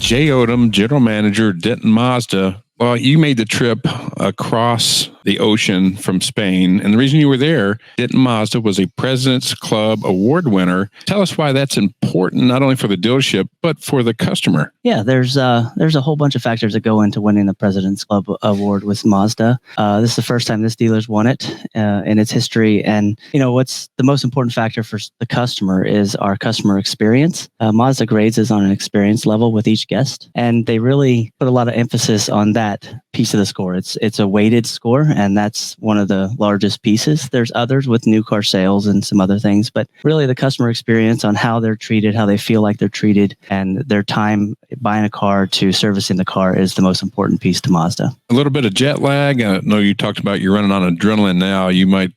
Jay Odom, General Manager, Denton Mazda. Well, you made the trip across the ocean from Spain. And the reason you were there, Denton Mazda was a President's Club award winner. Tell us why that's important, not only for the dealership, but for the customer. Yeah, there's a whole bunch of factors that go into winning the President's Club award with Mazda. This is the first time this dealer's won it in its history. And, what's the most important factor for the customer is our customer experience. Mazda grades is on an experience level with each guest. And they really put a lot of emphasis on that piece of the score. It's a weighted score, and that's one of the largest pieces. There's others with new car sales and some other things, but really the customer experience on how they're treated, how they feel like they're treated, and their time buying a car to servicing the car is the most important piece to Mazda. A little bit of jet lag. I know you talked about you're running on adrenaline now. You might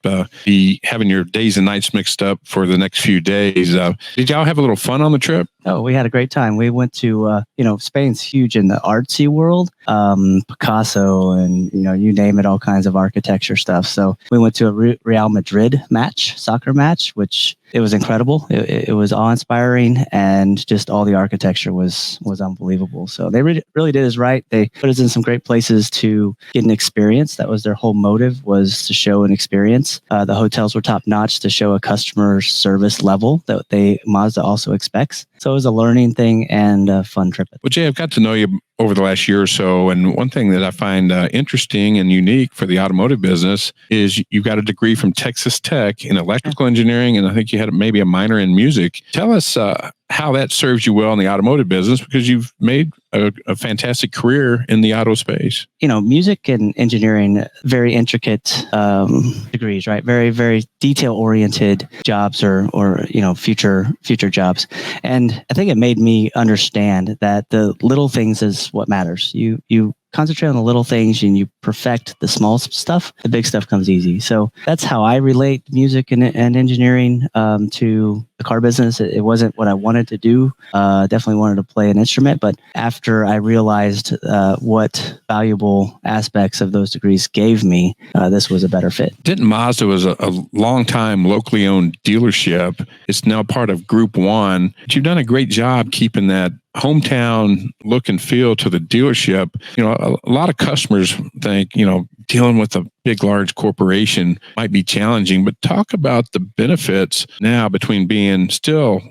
be having your days and nights mixed up for the next few days. Did y'all have a little fun on the trip? Oh, we had a great time. We went to, Spain's huge in the artsy world, Picasso and, you name it, all kinds of architecture stuff. So we went to a Real Madrid soccer match, which it was incredible. It was awe-inspiring, and just all the architecture was unbelievable. So they really did us right. They put us in some great places to get an experience. That was their whole motive, was to show an experience. The hotels were top-notch to show a customer service level that Mazda also expects. So it was a learning thing and a fun trip. Well, Jay, I've got to know you over the last year or so, and one thing that I find interesting and unique for the automotive business is you got a degree from Texas Tech in electrical engineering, and I think you had maybe a minor in music. Tell us how that serves you well in the automotive business, because you've made a fantastic career in the auto space. Music and engineering, very intricate degrees, right? Very, very detail-oriented jobs or future jobs. And I think it made me understand that the little things is what matters. You concentrate on the little things and you perfect the small stuff. The big stuff comes easy. So that's how I relate music and engineering to the car business. It wasn't what I wanted to do. Definitely wanted to play an instrument, but after I realized what valuable aspects of those degrees gave me, this was a better fit. Denton Mazda was a long-time locally owned dealership. It's now part of Group 1. But you've done a great job keeping that hometown look and feel to the dealership. A lot of customers think, dealing with a big, large corporation might be challenging, but talk about the benefits now between being still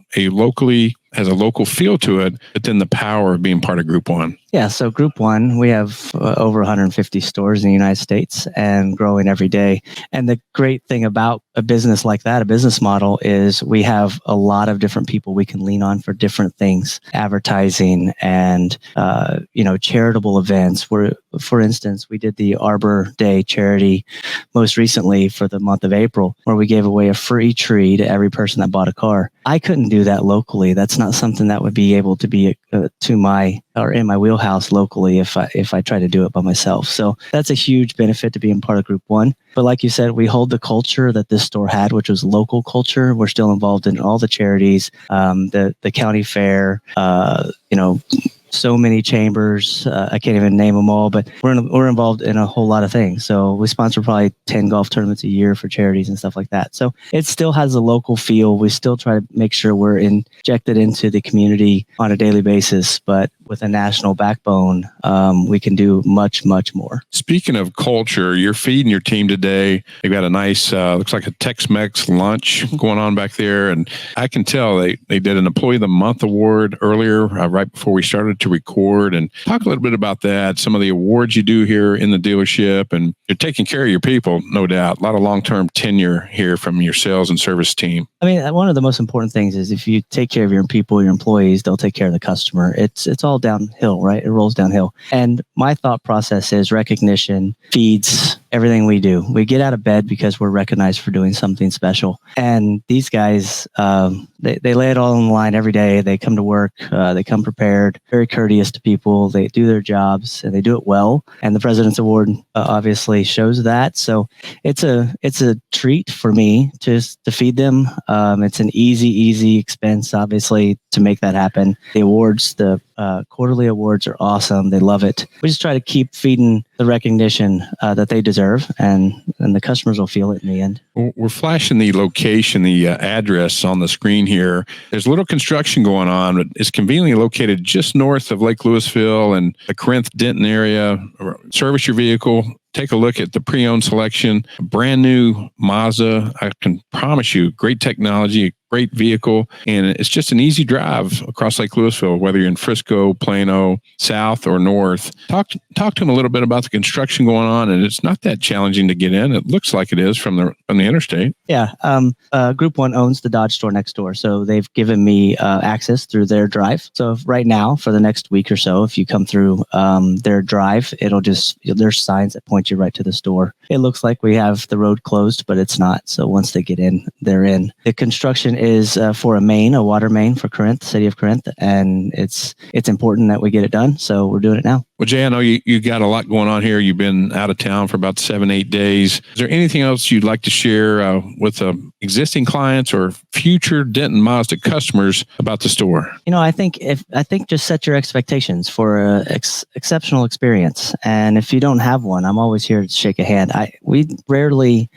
has a local feel to it, but then the power of being part of Group 1. Yeah, so Group 1, we have over 150 stores in the United States and growing every day. And the great thing about a business like that, a business model, is we have a lot of different people we can lean on for different things, advertising and, charitable events. For instance, we did the Arbor Day charity most recently for the month of April, where we gave away a free tree to every person that bought a car. I couldn't do that locally. That's not something that would be able to be in my wheelhouse locally if I try to do it by myself. So that's a huge benefit to being part of Group 1. But like you said, we hold the culture that this store had, which was local culture. We're still involved in all the charities, the county fair, so many chambers. I can't even name them all, but we're involved in a whole lot of things. So we sponsor probably 10 golf tournaments a year for charities and stuff like that. So it still has a local feel. We still try to make sure we're injected into the community on a daily basis, but with a national backbone, we can do much, much more. Speaking of culture, you're feeding your team today. They've got a nice, looks like a Tex-Mex lunch going on back there. And I can tell they did an Employee of the Month award earlier, right before we started to record. And talk a little bit about that, some of the awards you do here in the dealership. And you're taking care of your people, no doubt. A lot of long-term tenure here from your sales and service team. I mean, one of the most important things is if you take care of your people, your employees, they'll take care of the customer. It's all downhill, right? It rolls downhill. And my thought process is recognition feeds everything we do. We get out of bed because we're recognized for doing something special. And these guys, they lay it all on the line every day. They come to work. They come prepared, very courteous to people. They do their jobs and they do it well. And the President's Award obviously shows that. So it's a treat for me to feed them. It's an easy expense, obviously, to make that happen. The awards, the quarterly awards are awesome. They love it. We just try to keep feeding the recognition that they deserve, and the customers will feel it in the end. We're flashing the location, the address on the screen here. There's a little construction going on, but it's conveniently located just north of Lake Louisville and the Corinth Denton area. Service your vehicle. Take a look at the pre-owned selection. Brand new Mazda. I can promise you, great technology, great vehicle, and it's just an easy drive across Lake Louisville, whether you're in Frisco, Plano, south or north. Talk to them a little bit about the construction going on, and it's not that challenging to get in. It looks like it is from the interstate. Yeah, Group 1 owns the Dodge store next door, so they've given me access through their drive. So right now, for the next week or so, if you come through their drive, there's signs that point you right to the store. It looks like we have the road closed, but it's not. So once they get in, they're in. The construction is for a water main for Corinth, city of Corinth, and it's important that we get it done. So we're doing it now. Well, Jay, I know you got a lot going on here. You've been out of town for about 7-8 days. Is there anything else you'd like to share with existing clients or future Denton Mazda customers about the store? I think just set your expectations for an exceptional experience. And if you don't have one, I'm always here to shake a hand. I rarely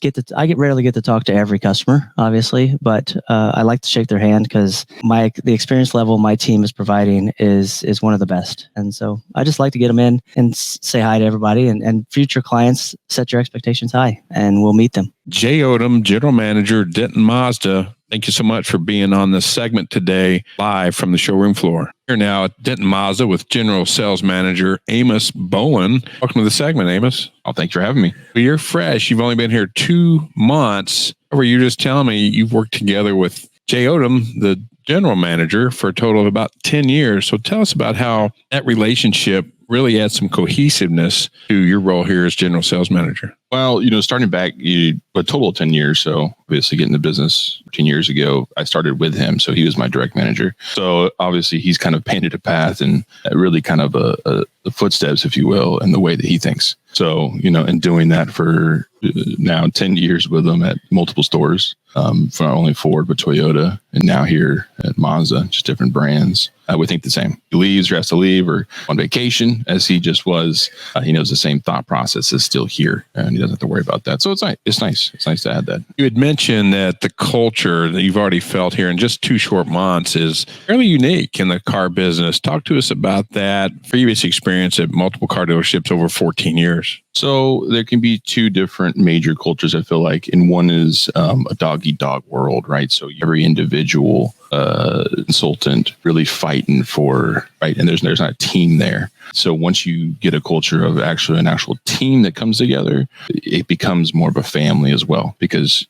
get to talk to every customer, obviously, but I like to shake their hand because the experience level my team is providing is one of the best. And so I just like to get them in and say hi to everybody, and future clients, set your expectations high and we'll meet them. Jay Odom, General Manager, Denton Mazda. Thank you so much for being on this segment today, live from the showroom floor. Here now at Denton Mazda with General Sales Manager Amos Bowen. Welcome to the segment, Amos. Oh, thanks for having me. Well, you're fresh. You've only been here 2 months. However, you're just telling me you've worked together with Jay Odom, the General Manager, for a total of about 10 years. So tell us about how that relationship really adds some cohesiveness to your role here as General Sales Manager. Well, starting back, a total of 10 years. So obviously getting the business 10 years ago, I started with him. So he was my direct manager. So obviously he's kind of painted a path and really kind of the footsteps, if you will, and the way that he thinks. So, and doing that for now 10 years with him at multiple stores, for not only Ford, but Toyota, and now here at Mazda, just different brands. We think the same. He leaves or has to leave or on vacation as he just was. He knows the same thought process is still here and he doesn't have to worry about that. So it's nice. It's nice to add that. You had mentioned that the culture that you've already felt here in just 2 short months is fairly unique in the car business. Talk to us about that previous experience at multiple car dealerships over 14 years. So there can be 2 different major cultures, I feel like. And one is a dog-eat-dog world, right? So every individual consultant really fighting for, right? And there's not a team there. So once you get a culture of an actual team that comes together, it becomes more of a family as well. Because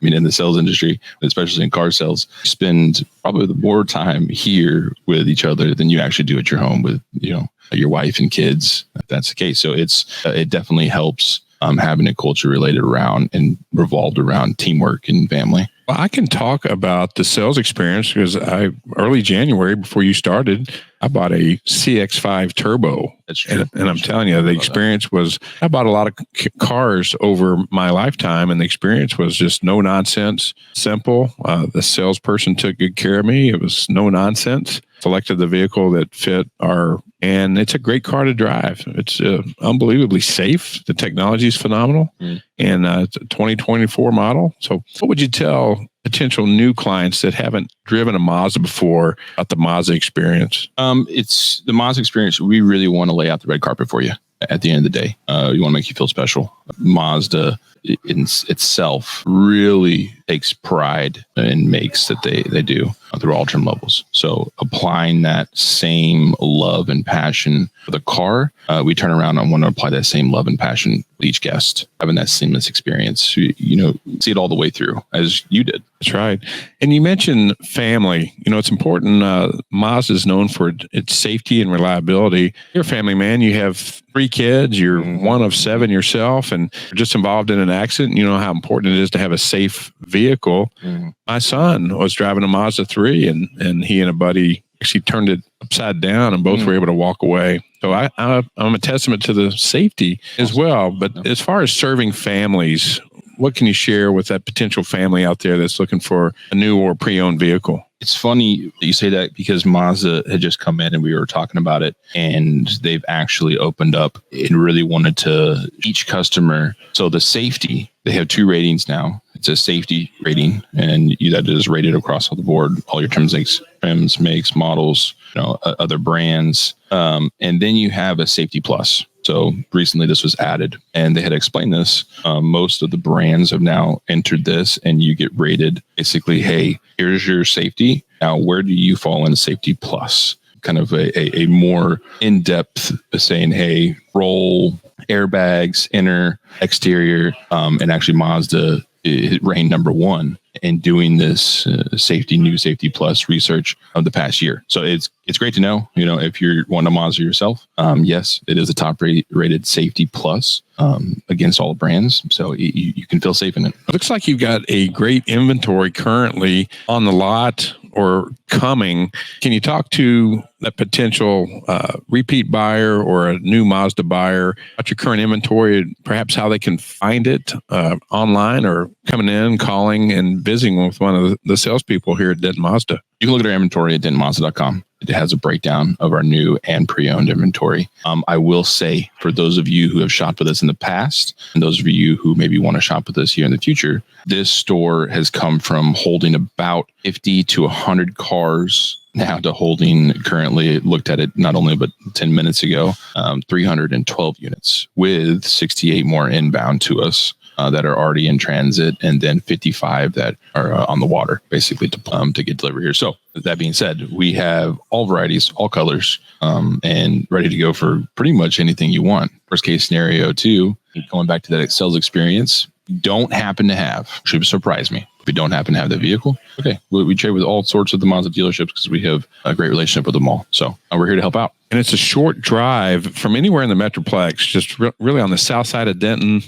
in the sales industry, especially in car sales, you spend probably more time here with each other than you actually do at your home with, your wife and kids, if that's the case. So it definitely helps having a culture related around and revolved around teamwork and family. Well, I can talk about the sales experience because early January, before you started, I bought a CX-5 Turbo. That's true. And I'm telling you, the experience was, I bought a lot of cars over my lifetime, and the experience was just no nonsense, simple. The salesperson took good care of me. It was no nonsense. Selected the vehicle that fit and it's a great car to drive. It's unbelievably safe. The technology is phenomenal. And it's a 2024 model. So what would you tell potential new clients that haven't driven a Mazda before about the Mazda experience? It's the Mazda experience. We really want to lay out the red carpet for you at the end of the day. We want to make you feel special. Mazda in itself really takes pride and makes that they do through all trim levels. So applying that same love and passion for the car, we turn around and want to apply that same love and passion with each guest, having that seamless experience. See it all the way through as you did. That's right. And you mentioned family. It's important. Mazda is known for its safety and reliability. You're a family man. You have 3 kids. You're one of 7 yourself, and you're just involved in an accident. You know how important it is to have a safe vehicle. My son was driving a Mazda 3, and he and a buddy actually turned it upside down, and both were able to walk away. So I'm a testament to the safety as well. But as far as serving families, what can you share with that potential family out there that's looking for a new or pre-owned vehicle? It's funny that you say that because Mazda had just come in and we were talking about it, and they've actually opened up and really wanted to each customer. So the safety, they have 2 ratings now. It's a safety rating, and that is rated across all the board, all your trims, makes, models, other brands. And then you have a safety plus. So recently this was added, and they had explained this. Most of the brands have now entered this, and you get rated basically, hey, here's your safety. Now, where do you fall in safety plus? Kind of a more in-depth saying, hey, roll, airbags, inner, exterior, and actually Mazda reigned number 1 in doing this new safety plus research of the past year. So it's great to know, if you're one of Mazda yourself, yes, it is a top rated safety plus against all brands. So you can feel safe in it. Looks like you've got a great inventory currently on the lot or coming. Can you talk to that potential repeat buyer or a new Mazda buyer about your current inventory and perhaps how they can find it online or coming in, calling, and visiting with one of the salespeople here at Denton Mazda? You can look at our inventory at dentonmazda.com. It has a breakdown of our new and pre-owned inventory. I will say, for those of you who have shopped with us in the past, and those of you who maybe want to shop with us here in the future, this store has come from holding about 50 to 100 cars now to holding, currently looked at it not only but 10 minutes ago, 312 units with 68 more inbound to us. That are already in transit, and then 55 that are on the water, basically to get delivered here. So that being said, we have all varieties, all colors, and ready to go for pretty much anything you want. Worst case scenario too, going back to that sales experience, don't happen to have, should surprise me, if we don't happen to have the vehicle, okay, we trade with all sorts of the Mazda dealerships because we have a great relationship with them all. So we're here to help out. And it's a short drive from anywhere in the Metroplex, just really on the south side of Denton,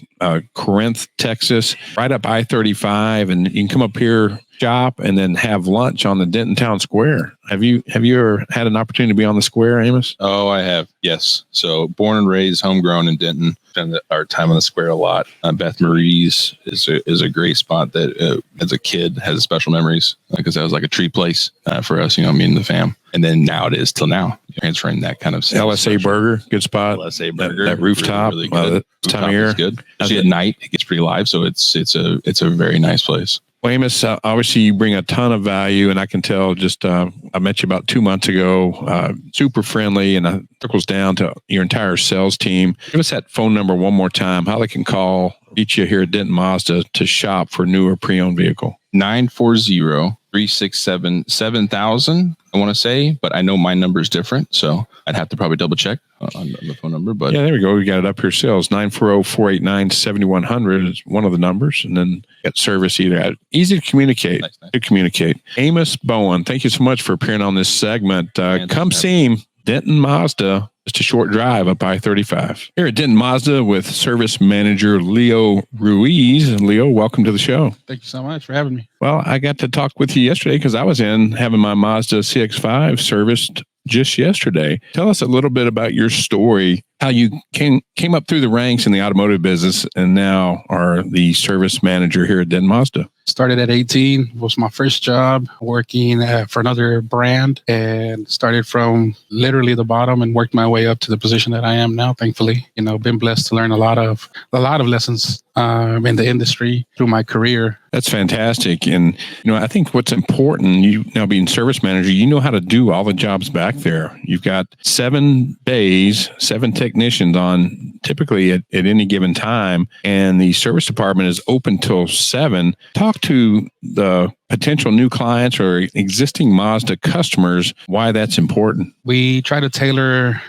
Corinth, Texas, right up I-35. And you can come up here, shop, and then have lunch on the Denton Town Square. Have you ever had an opportunity to be on the square, Amos? Oh, I have. Yes. So born and raised, homegrown in Denton. Spend our time on the square a lot. Beth Marie's is a great spot that as a kid has special memories because that was like a treat place for us, me and the fam. And then now it is till now, transferring that kind of LSA Burger, good spot. LSA Burger, that rooftop, really good. Time of year, good. Actually, at night it gets pretty live, so it's a very nice place. Well, Amos, obviously you bring a ton of value, and I can tell just I met you about 2 months ago, super friendly, and it trickles down to your entire sales team. Give us that phone number one more time, how they can call, reach you here at Denton Mazda to shop for new or pre-owned vehicle. 940-367-7000, I want to say, but I know my number is different, so I'd have to probably double check on the phone number. But yeah, there we go. We got it up here. Sales 940-489-7100 is one of the numbers, and then get service either. Easy to communicate. Nice. To communicate. Amos Bowen, thank you so much for appearing on this segment. Come see him, Denton Mazda. Just a short drive up I-35. Here at Denton Mazda with service manager Leo Ruiz. And Leo, welcome to the show. Thank you so much for having me. Well, I got to talk with you yesterday because I was in having my Mazda CX-5 serviced just yesterday. Tell us a little bit about your story, how you came up through the ranks in the automotive business and now are the service manager here at Denton Mazda. Started at 18, was my first job working for another brand, and started from literally the bottom and worked my way up to the position that I am now, thankfully. Been blessed to learn a lot of lessons in the industry through my career. That's fantastic. And, I think what's important, you now being service manager, you know how to do all the jobs back there. You've got 7 bays, 7 technicians on typically at any given time, and the service department is open till 7. Talk to the potential new clients or existing Mazda customers, why that's important. We try to tailor,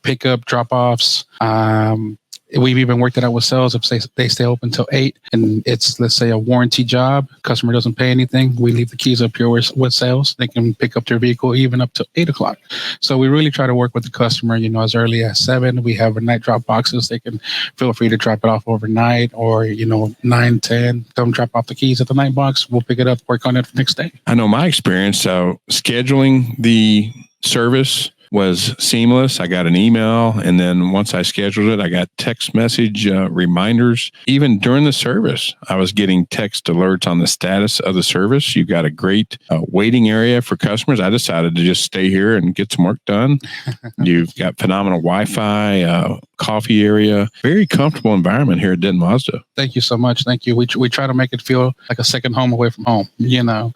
pickup, drop-offs. We've even worked it out with sales. If they stay open till 8 and it's, let's say, a warranty job, customer doesn't pay anything, we leave the keys up here with sales. They can pick up their vehicle even up to 8 o'clock. So we really try to work with the customer, as early as 7. We have night drop boxes. They can feel free to drop it off overnight or, 9, 10, come drop off the keys at the night box. We'll pick it up, work on it the next day. I know my experience, scheduling the service was seamless. I got an email, and then once I scheduled it, I got text message reminders. Even during the service, I was getting text alerts on the status of the service. You've got a great waiting area for customers. I decided to just stay here and get some work done. You've got phenomenal Wi-Fi, coffee area, very comfortable environment here at Denton Mazda. Thank you so much. Thank you. We try to make it feel like a second home away from home. The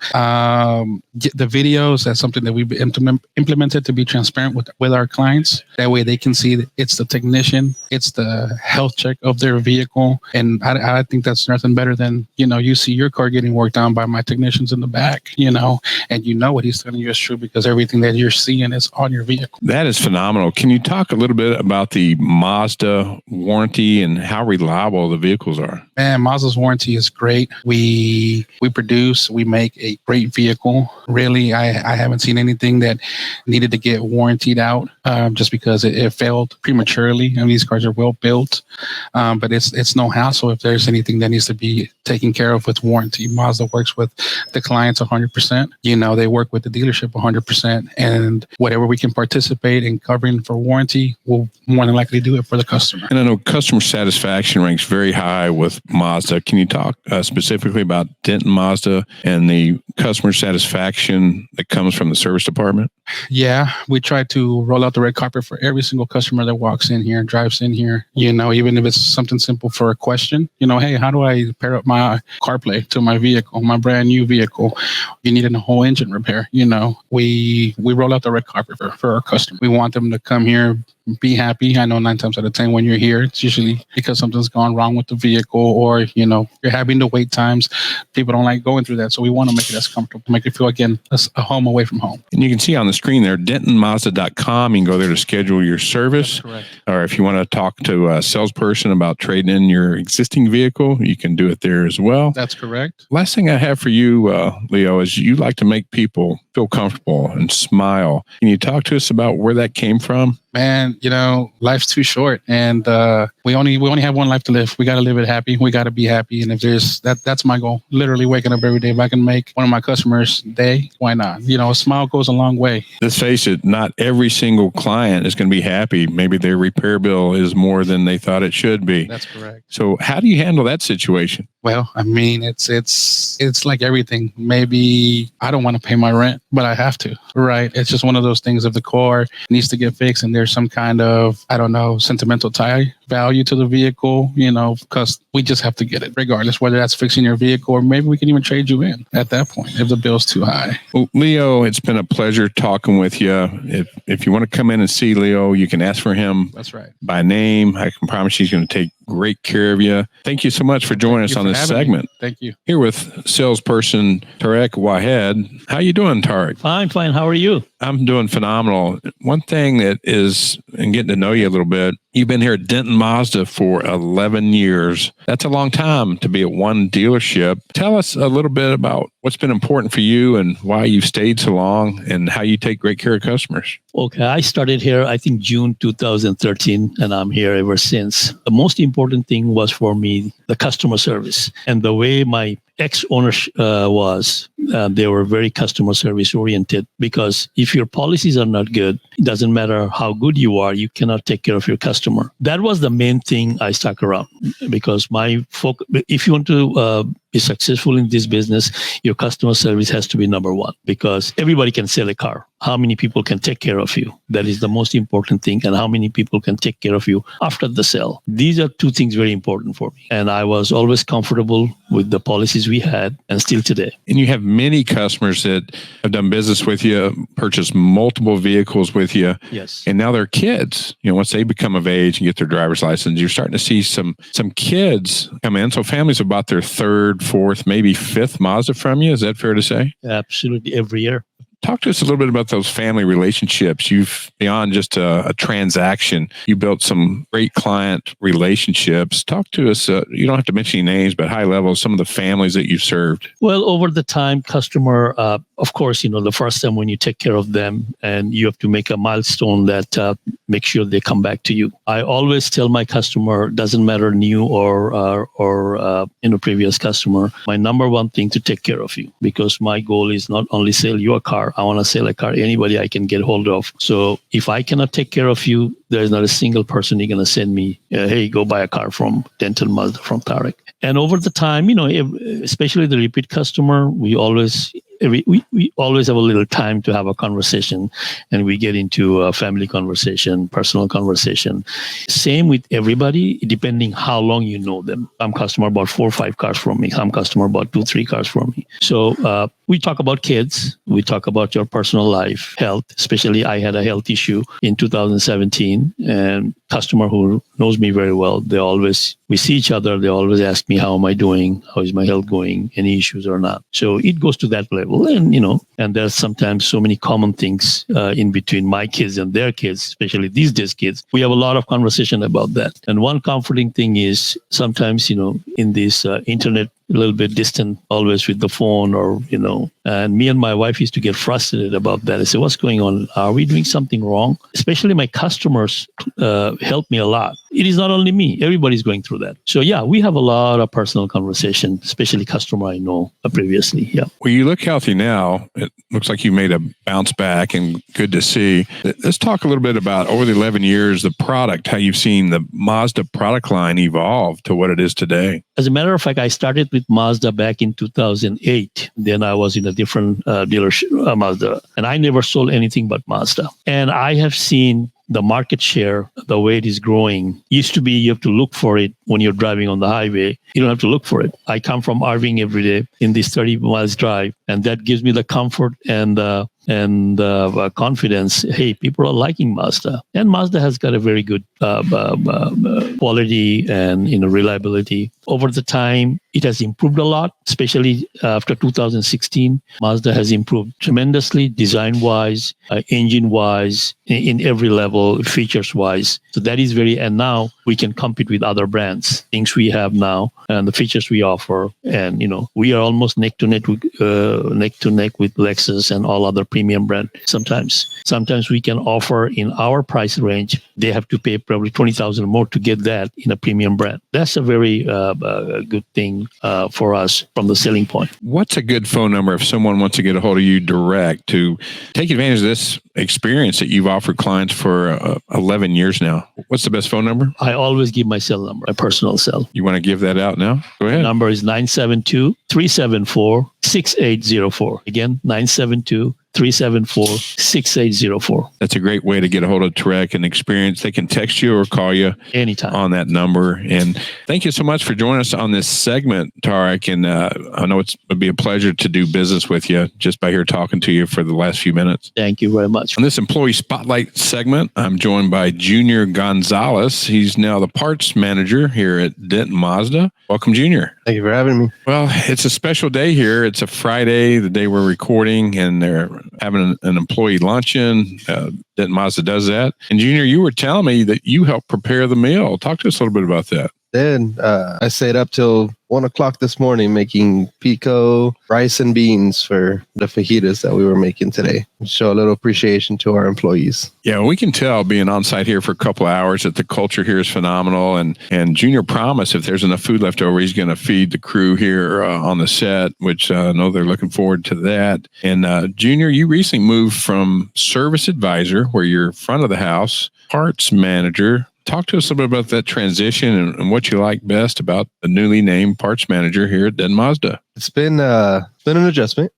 videos, that's something that we've implemented to be transparent with our clients. That way they can see that it's the technician, it's the health check of their vehicle. And I think that's nothing better than, you see your car getting worked on by my technicians in the back, and what he's telling you is true because everything that you're seeing is on your vehicle. That is phenomenal. Can you talk a little bit about the Mazda warranty and how reliable the vehicles are? Man, Mazda's warranty is great. We make a great vehicle. Really, I haven't seen anything that needed to get warrantied out just because it failed prematurely. I mean, these cars are well built, but it's no hassle if there's anything that needs to be taken care of with warranty. Mazda works with the clients 100%. They work with the dealership 100%, and whatever we can participate in covering for warranty, we'll more than likely do it for the customer. And I know customer satisfaction ranks very high with Mazda. Can you talk specifically about Denton Mazda and the customer satisfaction that comes from the service department? Yeah, we try to roll out the red carpet for every single customer that walks in here and drives in here, even if it's something simple for a question, hey, how do I pair up my CarPlay to my vehicle, my brand new vehicle? You need a whole engine repair. We roll out the red carpet for our customer. We want them to come here, be happy. I know 9 times out of 10 when you're here, it's usually because something's gone wrong with the vehicle or, you're having to wait times. People don't like going through that. So we want to make it as comfortable, make it feel, again, a home away from home. And you can see on the screen there, DentonMazda.com. You can go there to schedule your service. That's correct. Or if you want to talk to a salesperson about trading in your existing vehicle, you can do it there as well. That's correct. Last thing I have for you, Leo, is you like to make people feel comfortable and smile. Can you talk to us about where that came from? Man, life's too short, and we only have one life to live. We got to live it happy. We got to be happy, and if there's that's my goal. Literally waking up every day. If I can make one of my customers' day, why not? A smile goes a long way. Let's face it, not every single client is going to be happy. Maybe their repair bill is more than they thought it should be. That's correct. So how do you handle that situation? Well, I mean, it's like everything. Maybe I don't want to pay my rent, but I have to, right? It's just one of those things. If the car needs to get fixed and there's some kind of, sentimental tie value to the vehicle, because we just have to get it regardless, whether that's fixing your vehicle or maybe we can even trade you in at that point if the bill's too high. Well, Leo, it's been a pleasure talking with you. If you want to come in and see Leo, you can ask for him. That's right. By name. I can promise he's going to take great care of you. Thank you so much for joining us on this segment. Thank you. Here with salesperson Tarek Wahed. How you doing, Tarek? Fine. How are you? I'm doing phenomenal. One thing that is, and getting to know you a little bit, you've been here at Denton Mazda for 11 years. That's a long time to be at one dealership. Tell us a little bit about what's been important for you and why you've stayed so long and how you take great care of customers. Okay, I started here, I think, June 2013, and I'm here ever since. The most important thing was for me, the customer service and the way my ex-owner was. They were very customer service oriented because if your policies are not good, it doesn't matter how good you are, you cannot take care of your customer. That was the main thing I stuck around because if you want to be successful in this business, your customer service has to be number one because everybody can sell a car. How many people can take care of you? That is the most important thing. And how many people can take care of you after the sale? These are two things very important for me. And I was always comfortable with the policies we had and still today. And you have many customers that have done business with you, purchased multiple vehicles with you. Yes. And now they're kids. Once they become of age and get their driver's license, you're starting to see some kids come in. So families have bought their third, fourth, maybe fifth Mazda from you. Is that fair to say? Absolutely. Every year. Talk to us a little bit about those family relationships. You've, beyond just a transaction, you built some great client relationships. Talk to us, you don't have to mention any names, but high level, some of the families that you've served. Well, over the time, customer, of course, the first time when you take care of them and you have to make a milestone that makes sure they come back to you. I always tell my customer, doesn't matter new or previous customer, my number one thing to take care of you because my goal is not only sell you a car, car. I want to sell a car. Anybody I can get hold of. So if I cannot take care of you, there's not a single person you're going to send me, hey, go buy a car from Denton Mazda, from Tarek. And over the time, especially the repeat customer, we always have a little time to have a conversation, and we get into a family conversation, personal conversation. Same with everybody, depending how long you know them. Some customer bought 4 or 5 cars from me. Some customer bought 2, 3 cars from me. So we talk about kids. We talk about your personal life, health. Especially I had a health issue in 2017, and customer who knows me very well, we see each other. They always ask me, how am I doing? How is my health going? Any issues or not? So it goes to that level. And there's sometimes so many common things in between my kids and their kids, especially these days kids. We have a lot of conversation about that. And one comforting thing is sometimes, in this internet, a little bit distant always with the phone and me and my wife used to get frustrated about that. I said, what's going on? Are we doing something wrong? Especially my customers help me a lot. It is not only me. Everybody's going through that. So yeah, we have a lot of personal conversation, especially customer I know previously. Yeah. Well, you look healthy now. It looks like you made a bounce back, and good to see. Let's talk a little bit about over the 11 years, the product, how you've seen the Mazda product line evolve to what it is today. As a matter of fact, I started with Mazda back in 2008. Then I was in a different dealership, Mazda, and I never sold anything but Mazda. And I have seen the market share, the way it is growing. Used to be you have to look for it when you're driving on the highway. You don't have to look for it. I come from Irving every day in this 30 miles drive, and that gives me the comfort and confidence. Hey, people are liking Mazda, and Mazda has got a very good quality and reliability. Over the time, it has improved a lot, especially after 2016. Mazda has improved tremendously, design-wise, engine-wise, in every level, features-wise. So that is and now we can compete with other brands, things we have now, and the features we offer. And, we are almost neck to neck with Lexus and all other premium brand. Sometimes we can offer in our price range. They have to pay probably $20,000 more to get that in a premium brand. That's a very good thing for us from the selling point. What's a good phone number if someone wants to get a hold of you direct to take advantage of this experience that you've offered clients for 11 years now? What's the best phone number? I always give my cell number, my personal cell. You want to give that out now? Go ahead. The number is 972-374-6804. Again, 972-374-6804. That's a great way to get a hold of Tarek and experience. They can text you or call you anytime on that number. And thank you so much for joining us on this segment, Tarek. And I know it would be a pleasure to do business with you just by here talking to you for the last few minutes. Thank you very much. On this Employee Spotlight segment, I'm joined by Junior Gonzalez. He's now the parts manager here at Denton Mazda. Welcome, Junior. Thank you for having me. Well, it's a special day here. It's a Friday, the day we're recording, and they're having an employee luncheon. Denton Mazda does that. And Junior, you were telling me that you helped prepare the meal. Talk to us a little bit about that. Then I stayed up till 1 o'clock this morning making pico, rice, and beans for the fajitas that we were making today. Show a little appreciation to our employees. Yeah, we can tell being on site here for a couple of hours that the culture here is phenomenal. And Junior promised if there's enough food left over, he's going to feed the crew here on the set, which I know they're looking forward to that. And Junior, you recently moved from service advisor, where you're front of the house, parts manager. Talk to us a little bit about that transition and what you like best about the newly named parts manager here at Denton Mazda. It's been an adjustment.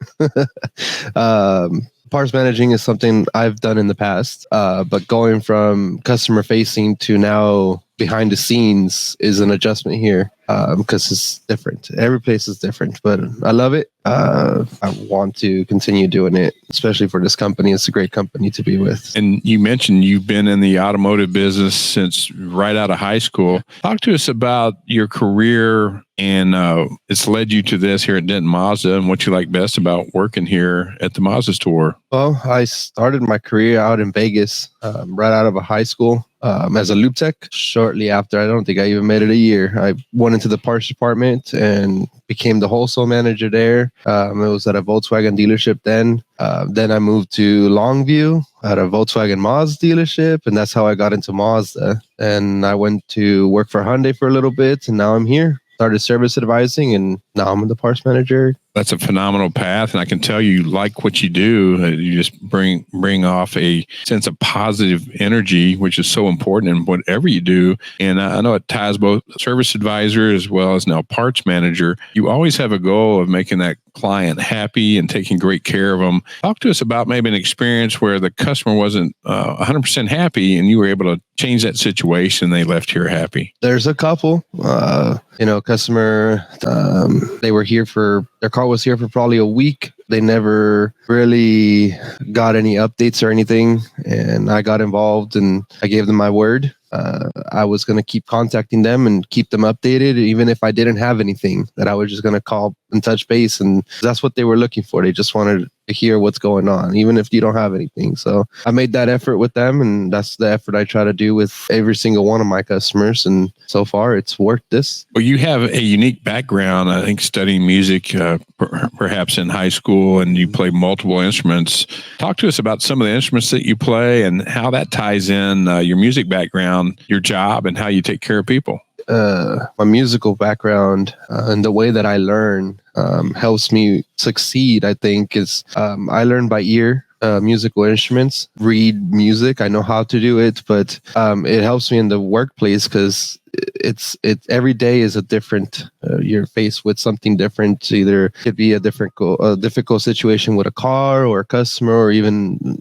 Parts managing is something I've done in the past, but going from customer facing to now behind the scenes is an adjustment here because it's different. Every place is different, but I love it. I want to continue doing it, especially for this company. It's a great company to be with. And you mentioned you've been in the automotive business since right out of high school. Talk to us about your career and it's led you to this here at Denton Mazda and what you like best about working here at the Mazda store. Well, I started my career out in Vegas right out of a high school. As a lube tech. Shortly after, I don't think I even made it a year, I went into the parts department and became the wholesale manager there. It was at a Volkswagen dealership then. Then I moved to Longview at a Volkswagen Mazda dealership, and that's how I got into Mazda. And I went to work for Hyundai for a little bit, and now I'm here. Started service advising, and now I'm the parts manager That's a phenomenal path, and I can tell you like what you do. You just bring off a sense of positive energy, which is so important in whatever you do. And I know it ties both service advisor as well as now parts manager. You always have a goal of making that client happy and taking great care of them. Talk to us about maybe an experience where the customer wasn't 100% happy, and you were able to change that situation. They left here happy. There's a couple, customer, they were here their car was here for probably a week. They never really got any updates or anything. And I got involved and I gave them my word. I was going to keep contacting them and keep them updated, even if I didn't have anything, that I was just going to call and touch base. And that's what they were looking for. They just wanted to hear what's going on, even if you don't have anything. So I made that effort with them, and that's the effort I try to do with every single one of my customers. And so far it's worked this. Well, you have a unique background, I think, studying music, perhaps in high school, and you play multiple instruments. Talk to us about some of the instruments that you play and how that ties in your music background, your job, and how you take care of people. My musical background and the way that I learn helps me succeed, I think, is I learn by ear. Musical instruments, read music. I know how to do it, but it helps me in the workplace because it's every day is a different. You're faced with something different. Either it could be a difficult situation with a car or a customer, or even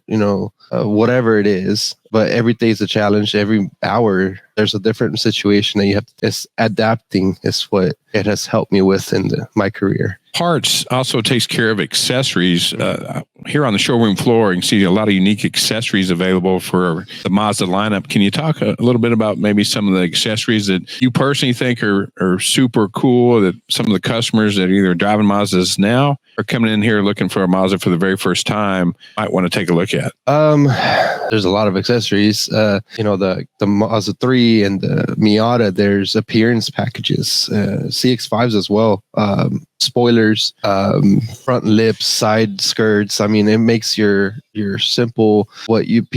whatever it is. But every day is a challenge. Every hour there's a different situation that you have. It's adapting is what it has helped me with in my career. Parts also takes care of accessories. Here on the showroom floor, you can see a lot of unique accessories available for the Mazda lineup. Can you talk a little bit about maybe some of the accessories that you personally think are super cool, that some of the customers that are either driving Mazdas now or coming in here looking for a Mazda for the very first time might want to take a look at? There's a lot of accessories. The Mazda 3 and the Miata, there's appearance packages, CX-5s as well. Spoilers, front lips, side skirts. I mean, it makes your simple,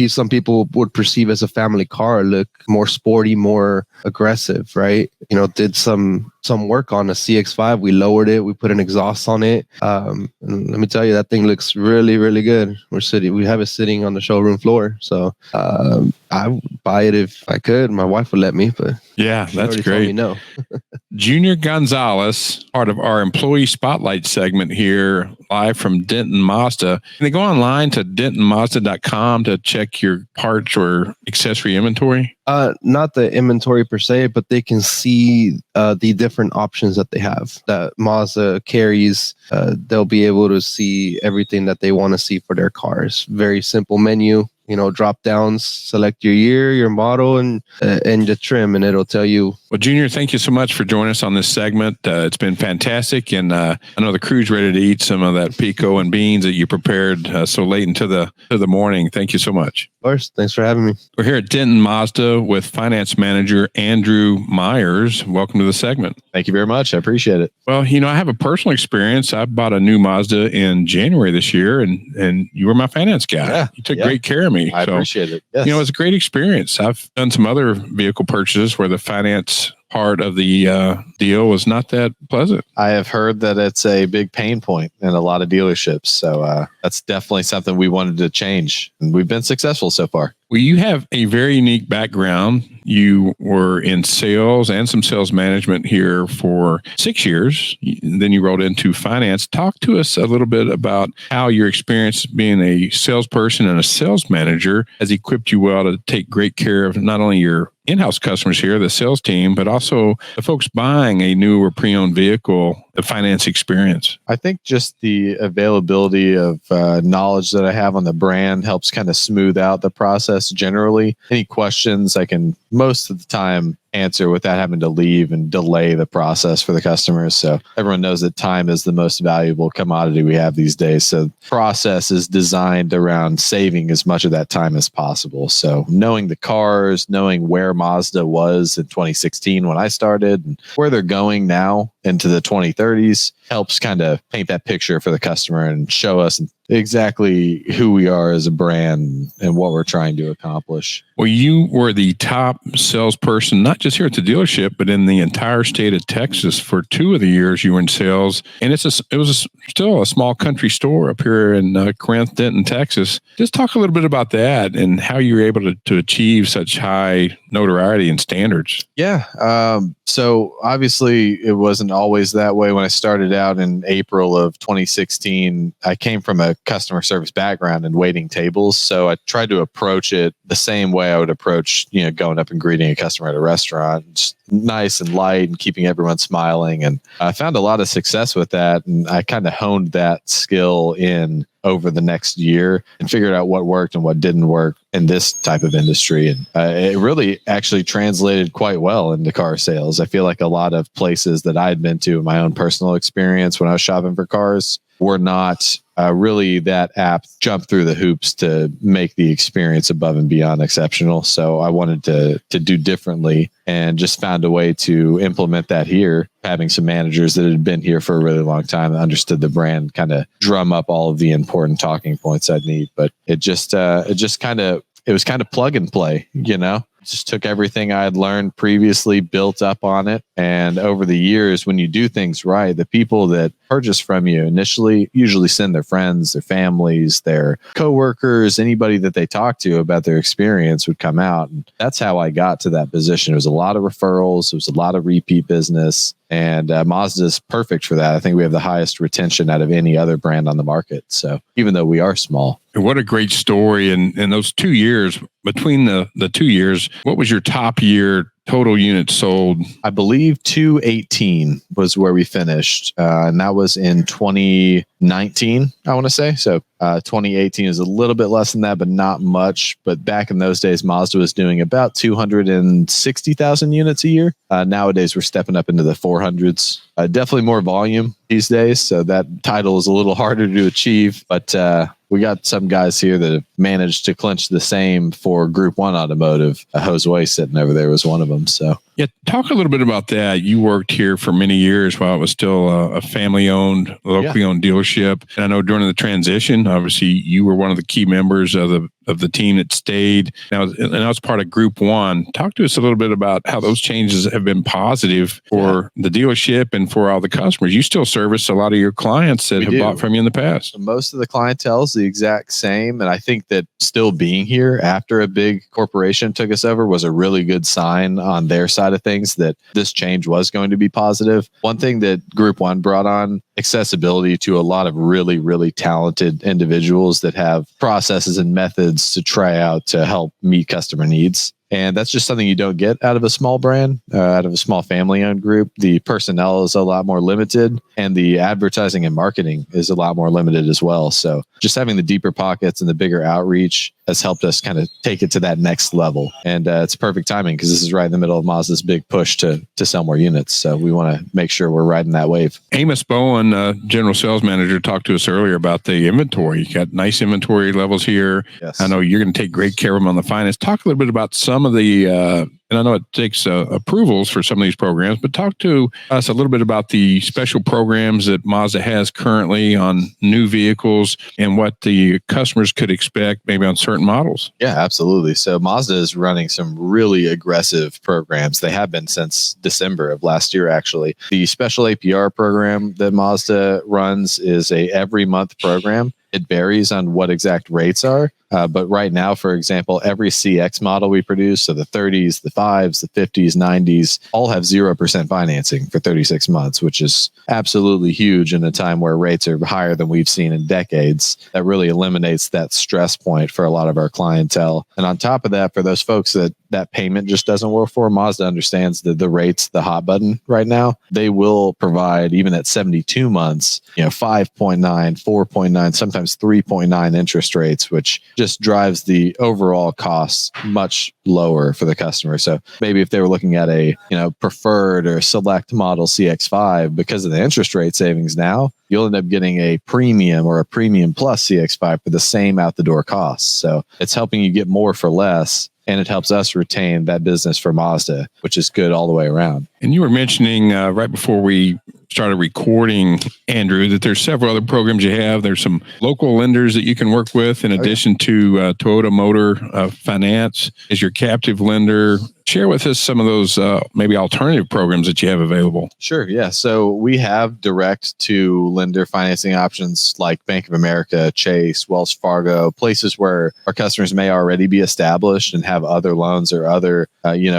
some people would perceive as a family car, look more sporty, more aggressive, right? Did some work on a CX-5. We lowered it. We put an exhaust on it. And let me tell you, that thing looks really, really good. We have it sitting on the showroom floor. So I would buy it if I could. My wife would let me, but yeah, that's great. Told me no. Junior Gonzalez, part of our employee spotlight segment here, live from Denton Mazda. Can they go online to dentonmazda.com to check your parts or accessory inventory? Not the inventory per se, but they can see the different options that they have that Mazda carries. They'll be able to see everything that they want to see for their cars. Very simple menu. Drop downs, select your year, your model, and the trim, and it'll tell you. Well, Junior, thank you so much for joining us on this segment. It's been fantastic, and I know the crew's ready to eat some of that pico and beans that you prepared so late into the morning. Thank you so much. Of course. Thanks for having me. We're here at Denton Mazda with finance manager Andrew Myers. Welcome to the segment. Thank you very much. I appreciate it. Well, I have a personal experience. I bought a new Mazda in January this year, and you were my finance guy. Yeah, you took great care of me. I appreciate it. Yes. It's a great experience. I've done some other vehicle purchases where the finance part of the deal was not that pleasant. I have heard that it's a big pain point in a lot of dealerships. So that's definitely something we wanted to change. And we've been successful so far. Well, you have a very unique background. You were in sales and some sales management here for 6 years. Then you rolled into finance. Talk to us a little bit about how your experience being a salesperson and a sales manager has equipped you well to take great care of not only your in-house customers here, the sales team, but also the folks buying a new or pre-owned vehicle, the finance experience. I think just the availability of knowledge that I have on the brand helps kind of smooth out the process generally. Any questions I can most of the time answer without having to leave and delay the process for the customers. So everyone knows that time is the most valuable commodity we have these days. So process is designed around saving as much of that time as possible. So knowing the cars, knowing where Mazda was in 2016 when I started and where they're going now into the 2030s helps kind of paint that picture for the customer and show us and exactly who we are as a brand and what we're trying to accomplish. Well, you were the top salesperson, not just here at the dealership, but in the entire state of Texas for 2 of the years you were in sales. And still a small country store up here in Corinth, Denton, Texas. Just talk a little bit about that and how you were able to achieve such high notoriety and standards. Yeah. So obviously it wasn't always that way. When I started out in April of 2016, I came from a customer service background and waiting tables. So I tried to approach it the same way I would approach, going up and greeting a customer at a restaurant, just nice and light and keeping everyone smiling. And I found a lot of success with that. And I kind of honed that skill in over the next year and figured out what worked and what didn't work in this type of industry. And it really actually translated quite well into car sales. I feel like a lot of places that I had been to in my own personal experience when I was shopping for cars were not really that apt jump through the hoops to make the experience above and beyond exceptional. So I wanted to do differently and just found a way to implement that here, having some managers that had been here for a really long time and understood the brand, kind of drum up all of the important talking points I'd need. But it was kind of plug and play, Just took everything I had learned previously, built up on it. And over the years, when you do things right, the people that purchase from you initially usually send their friends, their families, their coworkers, anybody that they talk to about their experience would come out. And that's how I got to that position. It was a lot of referrals. It was a lot of repeat business. And Mazda is perfect for that. I think we have the highest retention out of any other brand on the market. So even though we are small. What a great story. And those 2 years, between the 2 years, what was your top year total units sold? I believe 218 was where we finished. And that was in 2019, I want to say. So 2018 is a little bit less than that, but not much. But back in those days, Mazda was doing about 260,000 units a year. Nowadays, we're stepping up into the 400s. Definitely more volume these days. So that title is a little harder to achieve. But we got some guys here that have managed to clinch the same for Group 1 Automotive. Josue sitting over there was one of them. So yeah, talk a little bit about that. You worked here for many years while it was still a family-owned, locally owned dealership. And I know during the transition, obviously, you were one of the key members of the team that stayed. Now, and that was part of Group 1. Talk to us a little bit about how those changes have been positive for the dealership and for all the customers. You still service a lot of your clients that have bought from you in the past. Most of the clientele is the exact same. And I think that still being here after a big corporation took us over was a really good sign on their side of things that this change was going to be positive. One thing that Group 1 brought on, accessibility to a lot of really, really talented individuals that have processes and methods to try out to help meet customer needs. And that's just something you don't get out of a small brand, out of a small family-owned group. The personnel is a lot more limited, and the advertising and marketing is a lot more limited as well. So just having the deeper pockets and the bigger outreach has helped us kind of take it to that next level. And it's perfect timing because this is right in the middle of Mazda's big push to sell more units. So we want to make sure we're riding that wave. Amos Bowen, General Sales Manager, talked to us earlier about the inventory. You got nice inventory levels here. Yes. I know you're going to take great care of them on the finance. Talk a little bit about some of the, and I know it takes approvals for some of these programs, but talk to us a little bit about the special programs that Mazda has currently on new vehicles and what the customers could expect maybe on certain models. Yeah, absolutely. So Mazda is running some really aggressive programs. They have been since December of last year, actually. The special APR program that Mazda runs is a every month program. It varies on what exact rates are. But right now, for example, every CX model we produce, so the 30s, the 5s, the 50s, 90s, all have 0% financing for 36 months, which is absolutely huge in a time where rates are higher than we've seen in decades. That really eliminates that stress point for a lot of our clientele. And on top of that, for those folks that payment just doesn't work for, Mazda understands that the rates, the hot button right now, they will provide, even at 72 months, 5.9, 4.9, sometimes 3.9 interest rates, which just drives the overall costs much lower for the customer. So maybe if they were looking at a preferred or select model CX5, because of the interest rate savings now, you'll end up getting a premium or a premium plus CX5 for the same out the door costs. So it's helping you get more for less. And it helps us retain that business for Mazda, which is good all the way around. And you were mentioning right before we started recording, Andrew, that there's several other programs you have. There's some local lenders that you can work with in addition to Toyota Motor Finance is your captive lender. Share with us some of those maybe alternative programs that you have available. Sure. Yeah. So we have direct to lender financing options like Bank of America, Chase, Wells Fargo, places where our customers may already be established and have other loans or other,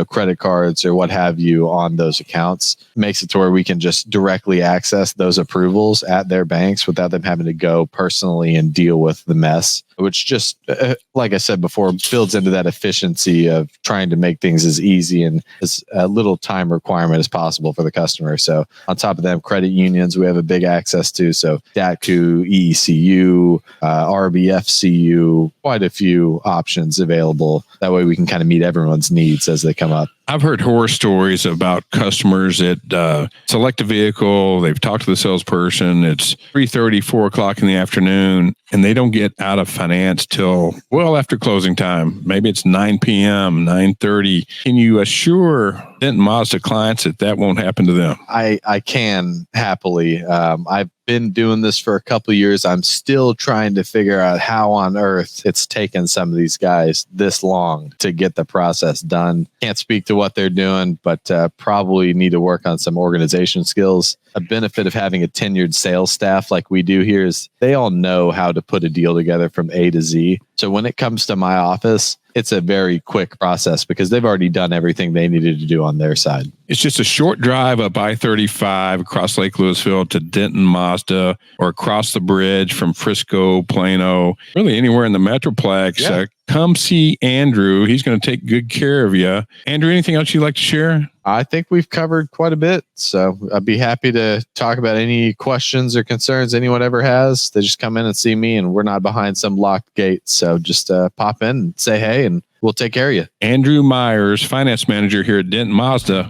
credit cards or what have you on those accounts. Makes it to where we can just directly access those approvals at their banks without them having to go personally and deal with the mess, which just, like I said before, builds into that efficiency of trying to make things as easy and as little time requirement as possible for the customer. So on top of them, credit unions, we have a big access to. So DATCU, EECU, RBFCU, quite a few options available. That way we can kind of meet everyone's needs as they come up. I've heard horror stories about customers that select a vehicle. They've talked to the salesperson. It's 3:30, 4 o'clock in the afternoon, and they don't get out of finance till well after closing time. Maybe it's 9 p.m., 9:30. Can you assure Denton Mazda clients that won't happen to them? I can happily. I've been doing this for a couple of years. I'm still trying to figure out how on earth it's taken some of these guys this long to get the process done. Can't speak to what they're doing, but probably need to work on some organization skills. A benefit of having a tenured sales staff like we do here is they all know how to put a deal together from A to Z. So when it comes to my office, it's a very quick process because they've already done everything they needed to do on their side. It's just a short drive up I-35 across Lake Louisville to Denton Mazda, or across the bridge from Frisco, Plano, really anywhere in the Metroplex. Yeah. Come see Andrew. He's going to take good care of you. Andrew, anything else you'd like to share? I think we've covered quite a bit. So I'd be happy to talk about any questions or concerns anyone ever has. They just come in and see me, and we're not behind some locked gate. So just pop in and say hey, and we'll take care of you. Andrew Myers, finance manager here at Denton Mazda.